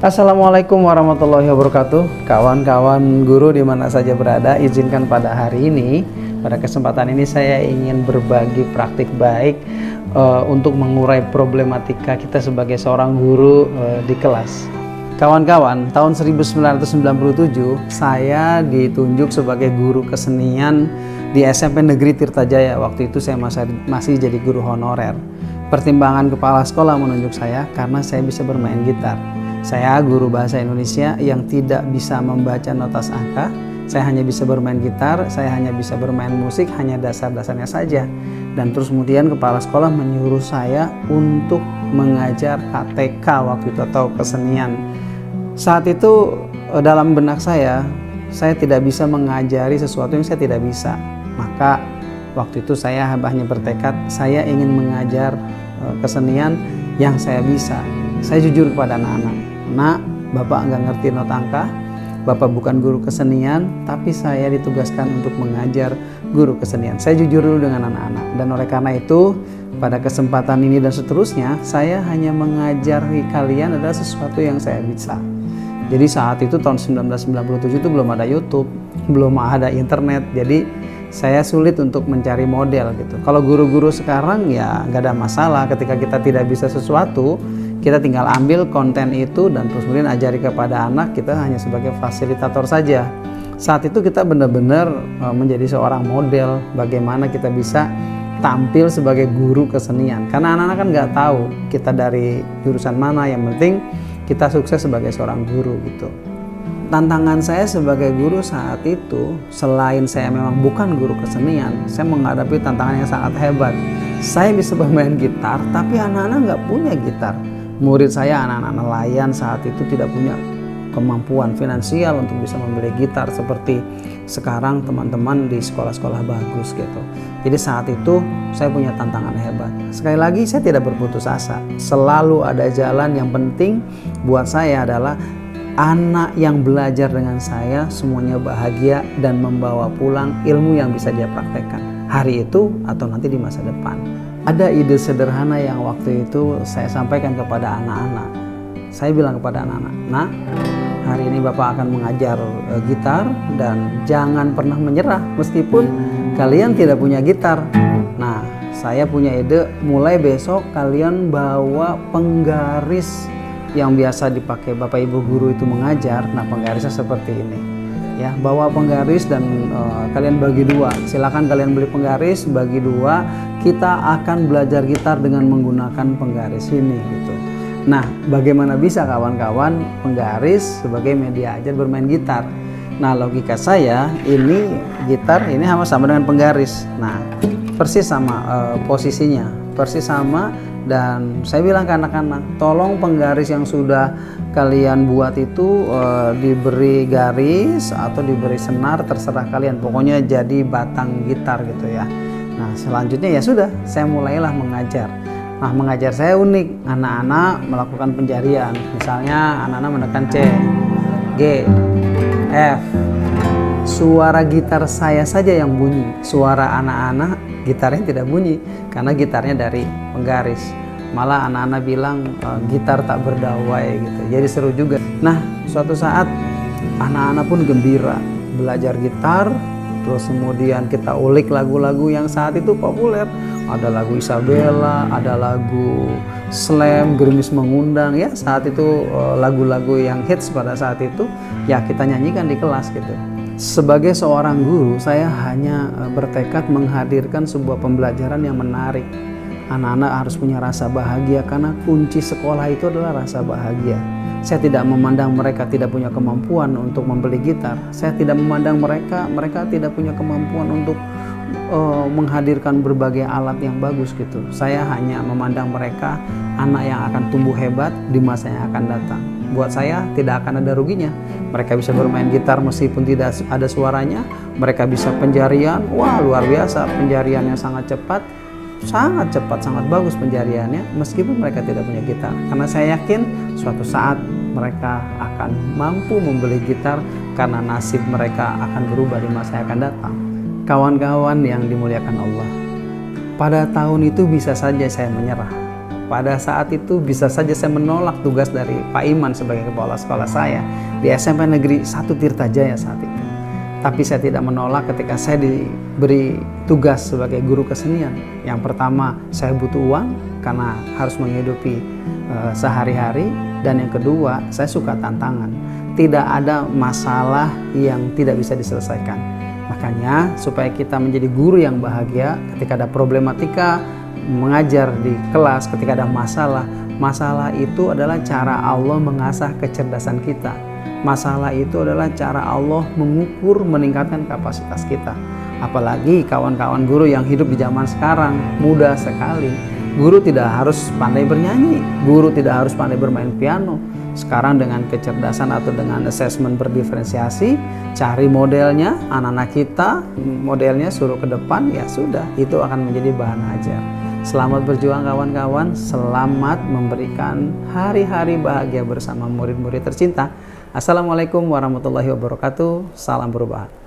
Assalamualaikum warahmatullahi wabarakatuh. Kawan-kawan guru di mana saja berada, izinkan pada hari ini, pada kesempatan ini saya ingin berbagi praktik baik untuk mengurai problematika kita sebagai seorang guru di kelas. Kawan-kawan, tahun 1997 saya ditunjuk sebagai guru kesenian di SMP Negeri Tirtajaya. Waktu itu saya masih jadi guru honorer. Pertimbangan kepala sekolah menunjuk saya karena saya bisa bermain gitar. Saya guru bahasa Indonesia yang tidak bisa membaca notas angka. Saya hanya bisa bermain gitar, saya hanya bisa bermain musik, hanya dasar-dasarnya saja. Dan terus kemudian kepala sekolah menyuruh saya untuk mengajar HTK waktu itu atau kesenian. Saat itu dalam benak saya tidak bisa mengajari sesuatu yang saya tidak bisa. Maka waktu itu saya hanya bertekad, saya ingin mengajar kesenian yang saya bisa. Saya jujur kepada anak-anak. Nak, Bapak nggak ngerti not angka, Bapak bukan guru kesenian, tapi saya ditugaskan untuk mengajar guru kesenian. Saya jujur dulu dengan anak-anak, dan oleh karena itu pada kesempatan ini dan seterusnya saya hanya mengajari kalian adalah sesuatu yang saya bisa. Jadi saat itu tahun 1997 itu belum ada YouTube, belum ada internet, jadi saya sulit untuk mencari model gitu. Kalau guru-guru sekarang ya nggak ada masalah, ketika kita tidak bisa sesuatu kita tinggal ambil konten itu dan terus kemudian ajari kepada anak, kita hanya sebagai fasilitator saja. Saat itu kita benar-benar menjadi seorang model bagaimana kita bisa tampil sebagai guru kesenian. Karena anak-anak kan nggak tahu kita dari jurusan mana, yang penting kita sukses sebagai seorang guru gitu. Tantangan saya sebagai guru saat itu, selain saya memang bukan guru kesenian, saya menghadapi tantangan yang sangat hebat. Saya bisa bermain gitar, tapi anak-anak nggak punya gitar. Murid saya anak-anak nelayan saat itu tidak punya kemampuan finansial untuk bisa membeli gitar seperti sekarang teman-teman di sekolah-sekolah bagus gitu. Jadi saat itu saya punya tantangan hebat. Sekali lagi saya tidak berputus asa. Selalu ada jalan. Yang penting buat saya adalah anak yang belajar dengan saya semuanya bahagia dan membawa pulang ilmu yang bisa dia praktekkan hari itu atau nanti di masa depan. Ada ide sederhana yang waktu itu saya sampaikan kepada anak-anak. Saya bilang kepada anak-anak, "Nah, hari ini Bapak akan mengajar gitar dan jangan pernah menyerah meskipun kalian tidak punya gitar. Nah, saya punya ide, mulai besok kalian bawa penggaris yang biasa dipakai Bapak Ibu guru itu mengajar. Nah, penggarisnya seperti ini. Ya, bawa penggaris dan kalian bagi dua. Silakan kalian beli penggaris, bagi dua. Kita akan belajar gitar dengan menggunakan penggaris ini gitu." Nah, bagaimana bisa kawan-kawan penggaris sebagai media ajar bermain gitar? Nah, logika saya ini gitar ini sama dengan penggaris. Nah, persis sama posisinya, persis sama. Dan saya bilang ke anak-anak, tolong penggaris yang sudah kalian buat itu diberi garis atau diberi senar, terserah kalian, pokoknya jadi batang gitar gitu ya. Nah, selanjutnya ya sudah, saya mulailah mengajar. Nah, mengajar saya unik, anak-anak melakukan penjarian, misalnya anak-anak menekan C, G, F. Suara gitar saya saja yang bunyi, suara anak-anak gitarnya tidak bunyi karena gitarnya dari penggaris. Malah anak-anak bilang gitar tak berdawai gitu. Jadi seru juga. Nah, suatu saat anak-anak pun gembira belajar gitar. Terus kemudian kita ulik lagu-lagu yang saat itu populer. Ada lagu Isabella, ada lagu Slam, Gerimis Mengundang ya. Saat itu lagu-lagu yang hits pada saat itu ya kita nyanyikan di kelas gitu. Sebagai seorang guru, saya hanya bertekad menghadirkan sebuah pembelajaran yang menarik. Anak-anak harus punya rasa bahagia karena kunci sekolah itu adalah rasa bahagia. Saya tidak memandang mereka tidak punya kemampuan untuk membeli gitar. Saya tidak memandang mereka tidak punya kemampuan untuk menghadirkan berbagai alat yang bagus gitu. Saya hanya memandang mereka anak yang akan tumbuh hebat di masa yang akan datang. Buat saya tidak akan ada ruginya. Mereka bisa bermain gitar meskipun tidak ada suaranya. Mereka bisa penjarian, wah luar biasa, penjariannya sangat cepat, sangat bagus penjariannya meskipun mereka tidak punya gitar. Karena saya yakin suatu saat mereka akan mampu membeli gitar karena nasib mereka akan berubah di masa yang akan datang. Kawan-kawan yang dimuliakan Allah, pada tahun itu bisa saja saya menyerah. pada saat itu bisa saja saya menolak tugas dari Pak Iman sebagai kepala sekolah saya di SMP Negeri 1 Tirtajaya saat itu. Tapi saya tidak menolak ketika saya diberi tugas sebagai guru kesenian. Yang pertama, saya butuh uang karena harus menghidupi sehari-hari. Dan yang kedua, saya suka tantangan. Tidak ada masalah yang tidak bisa diselesaikan. Makanya supaya kita menjadi guru yang bahagia, ketika ada problematika mengajar di kelas, ketika ada masalah itu adalah cara Allah mengasah kecerdasan kita. Masalah itu adalah cara Allah mengukur, meningkatkan kapasitas kita. Apalagi kawan-kawan guru yang hidup di zaman sekarang, mudah sekali. Guru tidak harus pandai bernyanyi, guru tidak harus pandai bermain piano. Sekarang dengan kecerdasan atau dengan assessment berdiferensiasi, cari modelnya, anak-anak kita, modelnya suruh ke depan, ya sudah, itu akan menjadi bahan ajar. Selamat berjuang kawan-kawan, selamat memberikan hari-hari bahagia bersama murid-murid tercinta. Assalamualaikum warahmatullahi wabarakatuh, salam perubahan.